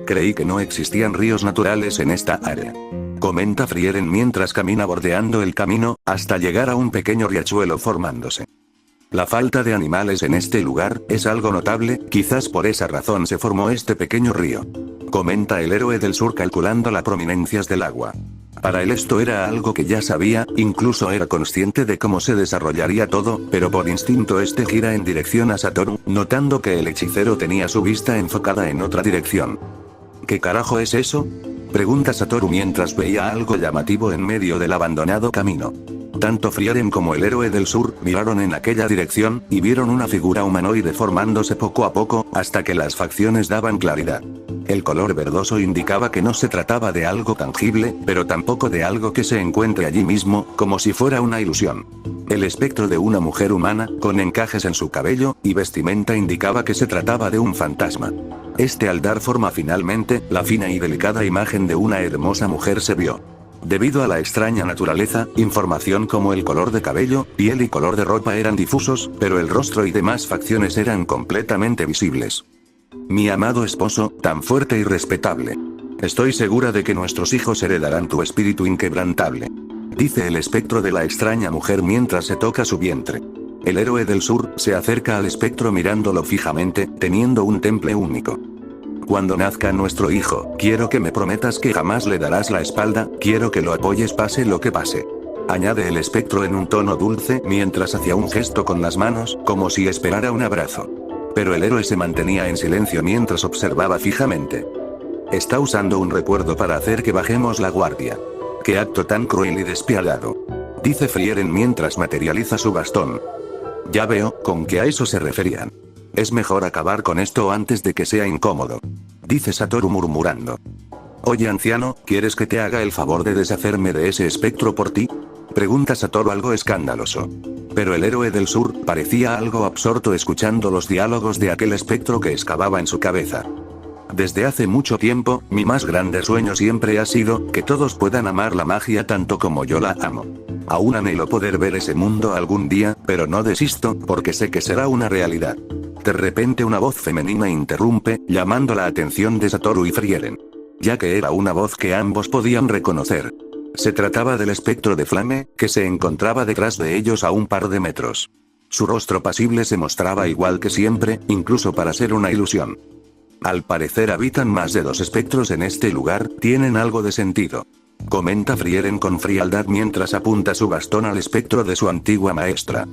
Creí que no existían ríos naturales en esta área. Comenta Frieren mientras camina bordeando el camino, hasta llegar a un pequeño riachuelo formándose. La falta de animales en este lugar es algo notable, quizás por esa razón se formó este pequeño río. Comenta el héroe del sur calculando las prominencias del agua. Para él esto era algo que ya sabía, incluso era consciente de cómo se desarrollaría todo, pero por instinto este gira en dirección a Satoru, notando que el hechicero tenía su vista enfocada en otra dirección. ¿Qué carajo es eso?, pregunta Satoru mientras veía algo llamativo en medio del abandonado camino. Tanto Frieren como el héroe del sur miraron en aquella dirección, y vieron una figura humanoide formándose poco a poco, hasta que las facciones daban claridad. El color verdoso indicaba que no se trataba de algo tangible, pero tampoco de algo que se encuentre allí mismo, como si fuera una ilusión. El espectro de una mujer humana, con encajes en su cabello y vestimenta indicaba que se trataba de un fantasma. Al dar forma finalmente, la fina y delicada imagen de una hermosa mujer se vio. Debido a la extraña naturaleza, información como el color de cabello, piel y color de ropa eran difusos, pero el rostro y demás facciones eran completamente visibles. Mi amado esposo, tan fuerte y respetable. Estoy segura de que nuestros hijos heredarán tu espíritu inquebrantable. Dice el espectro de la extraña mujer mientras se toca su vientre. El héroe del sur se acerca al espectro mirándolo fijamente, teniendo un temple único. Cuando nazca nuestro hijo, quiero que me prometas que jamás le darás la espalda, quiero que lo apoyes pase lo que pase. Añade el espectro en un tono dulce mientras hacía un gesto con las manos, como si esperara un abrazo. Pero el héroe se mantenía en silencio mientras observaba fijamente. Está usando un recuerdo para hacer que bajemos la guardia. ¡Qué acto tan cruel y despiadado!, dice Frieren mientras materializa su bastón. Ya veo, con que a eso se referían. Es mejor acabar con esto antes de que sea incómodo, dice Satoru murmurando. Oye anciano, ¿quieres que te haga el favor de deshacerme de ese espectro por ti?, pregunta Satoru algo escandaloso. Pero el héroe del sur parecía algo absorto escuchando los diálogos de aquel espectro que excavaba en su cabeza. Desde hace mucho tiempo, mi más grande sueño siempre ha sido que todos puedan amar la magia tanto como yo la amo. Aún anhelo poder ver ese mundo algún día, pero no desisto, porque sé que será una realidad. De repente una voz femenina interrumpe, llamando la atención de Satoru y Frieren. Ya que era una voz que ambos podían reconocer. Se trataba del espectro de Flame, que se encontraba detrás de ellos a un par de metros. Su rostro pasible se mostraba igual que siempre, incluso para ser una ilusión. Al parecer habitan más de 2 espectros en este lugar, tienen algo de sentido. Comenta Frieren con frialdad mientras apunta su bastón al espectro de su antigua maestra.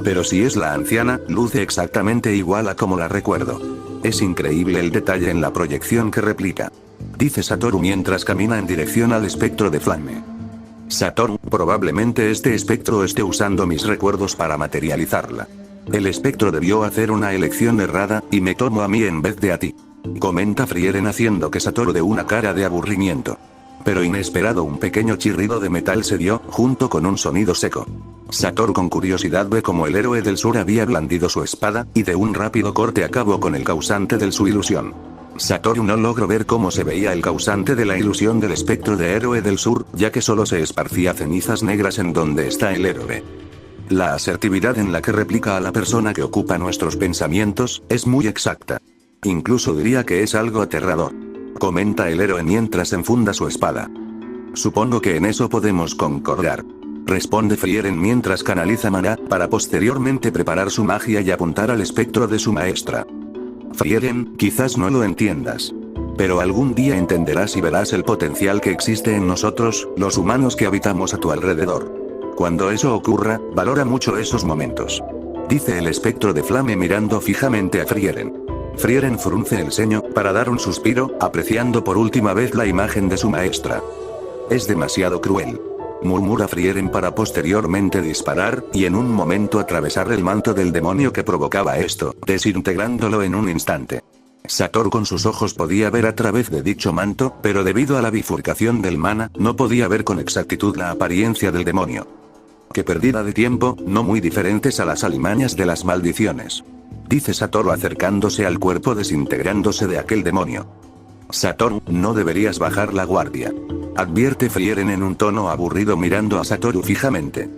Pero si es la anciana, luce exactamente igual a como la recuerdo. Es increíble el detalle en la proyección que replica, dice Satoru mientras camina en dirección al espectro de Flame. Satoru, probablemente este espectro esté usando mis recuerdos para materializarla. El espectro debió hacer una elección errada, y me tomó a mí en vez de a ti. Comenta Frieren haciendo que Satoru dé una cara de aburrimiento. Pero inesperado un pequeño chirrido de metal se dio, junto con un sonido seco. Satoru con curiosidad ve cómo el héroe del sur había blandido su espada, y de un rápido corte acabó con el causante de su ilusión. Satoru no logró ver cómo se veía el causante de la ilusión del espectro de héroe del sur, ya que solo se esparcía cenizas negras en donde está el héroe. La asertividad en la que replica a la persona que ocupa nuestros pensamientos, es muy exacta. Incluso diría que es algo aterrador. Comenta el héroe mientras enfunda su espada. Supongo que en eso podemos concordar. Responde Frieren mientras canaliza maná, para posteriormente preparar su magia y apuntar al espectro de su maestra. Frieren, quizás no lo entiendas. Pero algún día entenderás y verás el potencial que existe en nosotros, los humanos que habitamos a tu alrededor. Cuando eso ocurra, valora mucho esos momentos. Dice el espectro de Flame mirando fijamente a Frieren. Frieren frunce el ceño, para dar un suspiro, apreciando por última vez la imagen de su maestra. Es demasiado cruel, murmura Frieren para posteriormente disparar, y en un momento atravesar el manto del demonio que provocaba esto, desintegrándolo en un instante. Satoru con sus ojos podía ver a través de dicho manto, pero debido a la bifurcación del mana, no podía ver con exactitud la apariencia del demonio. Qué pérdida de tiempo, no muy diferentes a las alimañas de las maldiciones, dice Satoru acercándose al cuerpo desintegrándose de aquel demonio. Satoru, no deberías bajar la guardia, advierte Frieren en un tono aburrido mirando a Satoru fijamente.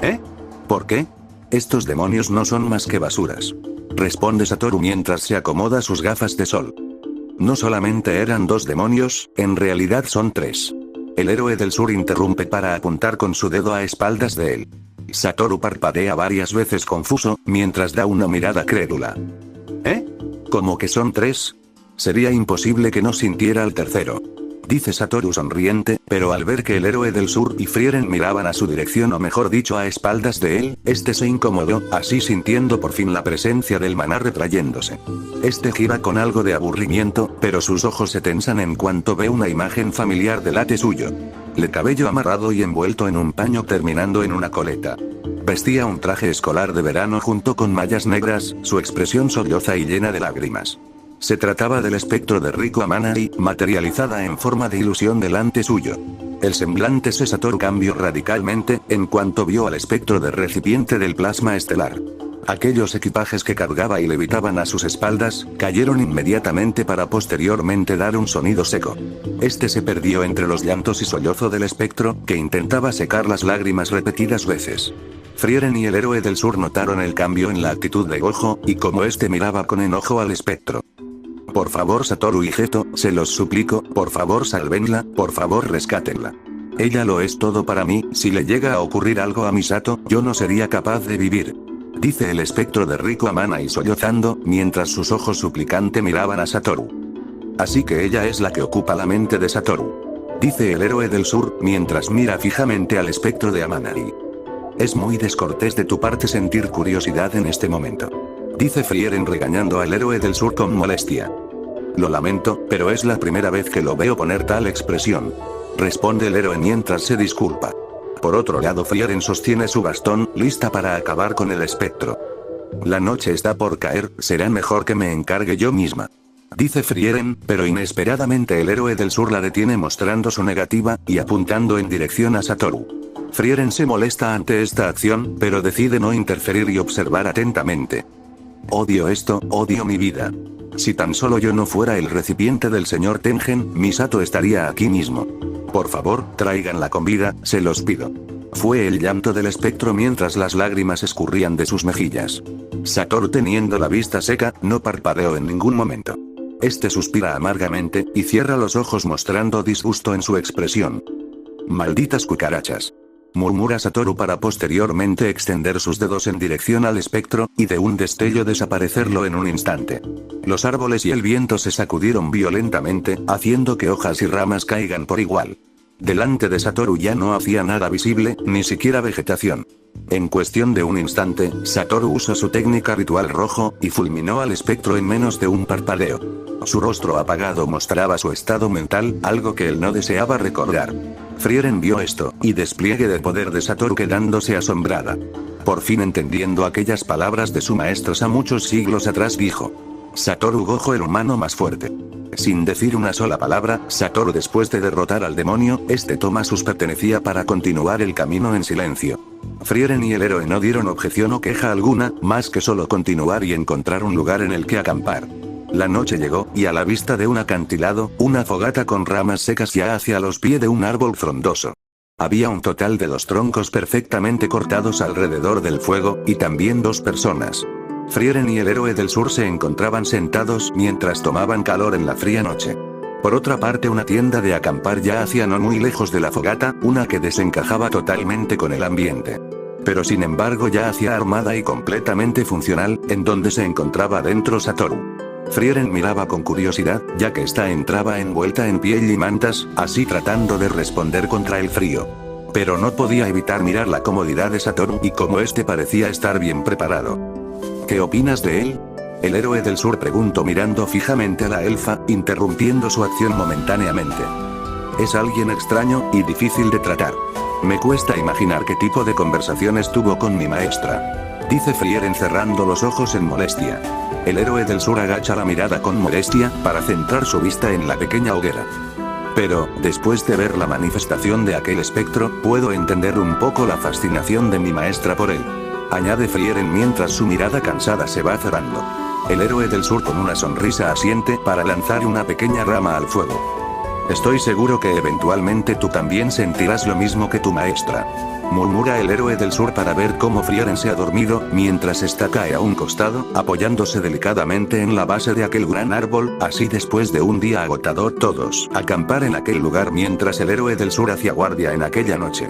¿Eh? ¿Por qué? Estos demonios no son más que basuras, responde Satoru mientras se acomoda sus gafas de sol. No solamente eran 2 demonios, en realidad son 3. El héroe del sur interrumpe para apuntar con su dedo a espaldas de él. Satoru parpadea varias veces confuso, mientras da una mirada crédula. ¿Eh? ¿Cómo que son 3? Sería imposible que no sintiera al tercero. Dice Satoru sonriente, pero al ver que el héroe del sur y Frieren miraban a su dirección o mejor dicho a espaldas de él, este se incomodó, así sintiendo por fin la presencia del maná retrayéndose. Este gira con algo de aburrimiento, pero sus ojos se tensan en cuanto ve una imagen familiar delante suyo. El cabello amarrado y envuelto en un paño terminando en una coleta. Vestía un traje escolar de verano junto con mallas negras, su expresión solloza y llena de lágrimas. Se trataba del espectro de Riku Amanai, materializada en forma de ilusión delante suyo. El semblante de Satoru cambió radicalmente, en cuanto vio al espectro del recipiente del plasma estelar. Aquellos equipajes que cargaba y levitaban a sus espaldas, cayeron inmediatamente para posteriormente dar un sonido seco. Este se perdió entre los llantos y sollozo del espectro, que intentaba secar las lágrimas repetidas veces. Frieren y el héroe del sur notaron el cambio en la actitud de Gojo, y como este miraba con enojo al espectro. Por favor Satoru y Geto, se los suplico, por favor sálvenla, por favor rescátenla. Ella lo es todo para mí, si le llega a ocurrir algo a Misato, yo no sería capaz de vivir. Dice el espectro de Riku Amanai sollozando, mientras sus ojos suplicante miraban a Satoru. Así que ella es la que ocupa la mente de Satoru. Dice el héroe del sur, mientras mira fijamente al espectro de Amanai. Es muy descortés de tu parte sentir curiosidad en este momento. Dice Frieren regañando al héroe del sur con molestia. Lo lamento, pero es la primera vez que lo veo poner tal expresión. Responde el héroe mientras se disculpa. Por otro lado Frieren sostiene su bastón, lista para acabar con el espectro. La noche está por caer, será mejor que me encargue yo misma. Dice Frieren, pero inesperadamente el héroe del sur la detiene mostrando su negativa, y apuntando en dirección a Satoru. Frieren se molesta ante esta acción, pero decide no interferir y observar atentamente. Odio esto, odio mi vida. Si tan solo yo no fuera el recipiente del señor Tengen, Misato estaría aquí mismo. Por favor, traigan la comida, se los pido. Fue el llanto del espectro mientras las lágrimas escurrían de sus mejillas. Satoru teniendo la vista seca, no parpadeó en ningún momento. Este suspira amargamente, y cierra los ojos mostrando disgusto en su expresión. Malditas cucarachas. Murmura Satoru para posteriormente extender sus dedos en dirección al espectro, y de un destello desaparecerlo en un instante. Los árboles y el viento se sacudieron violentamente, haciendo que hojas y ramas caigan por igual. Delante de Satoru ya no hacía nada visible, ni siquiera vegetación. En cuestión de un instante, Satoru usó su técnica ritual rojo, y fulminó al espectro en menos de un parpadeo. Su rostro apagado mostraba su estado mental, algo que él no deseaba recordar. Frieren vio esto, y despliegue de poder de Satoru quedándose asombrada. Por fin entendiendo aquellas palabras de su maestro a muchos siglos atrás dijo. Satoru Gojo el humano más fuerte. Sin decir una sola palabra, Satoru después de derrotar al demonio, este toma sus pertenecía para continuar el camino en silencio. Frieren y el héroe no dieron objeción o queja alguna, más que solo continuar y encontrar un lugar en el que acampar. La noche llegó, y a la vista de un acantilado, una fogata con ramas secas ya hacia los pies de un árbol frondoso. Había un total de 2 troncos perfectamente cortados alrededor del fuego, y también 2 personas. Frieren y el héroe del sur se encontraban sentados mientras tomaban calor en la fría noche. Por otra parte una tienda de acampar ya hacía no muy lejos de la fogata, una que desencajaba totalmente con el ambiente. Pero sin embargo ya hacía armada y completamente funcional, en donde se encontraba dentro Satoru. Frieren miraba con curiosidad, ya que esta entraba envuelta en piel y mantas, así tratando de responder contra el frío. Pero no podía evitar mirar la comodidad de Satoru y cómo este parecía estar bien preparado. ¿Qué opinas de él? El héroe del sur preguntó mirando fijamente a la elfa, interrumpiendo su acción momentáneamente. Es alguien extraño, y difícil de tratar. Me cuesta imaginar qué tipo de conversaciones tuvo con mi maestra. Dice Frieren cerrando los ojos en molestia. El héroe del sur agacha la mirada con modestia, para centrar su vista en la pequeña hoguera. Pero, después de ver la manifestación de aquel espectro, puedo entender un poco la fascinación de mi maestra por él. Añade Frieren mientras su mirada cansada se va cerrando. El héroe del sur con una sonrisa asiente para lanzar una pequeña rama al fuego. Estoy seguro que eventualmente tú también sentirás lo mismo que tu maestra. Murmura el héroe del sur para ver cómo Frieren se ha dormido, mientras esta cae a un costado, apoyándose delicadamente en la base de aquel gran árbol, así después de un día agotador todos acampar en aquel lugar mientras el héroe del sur hacía guardia en aquella noche.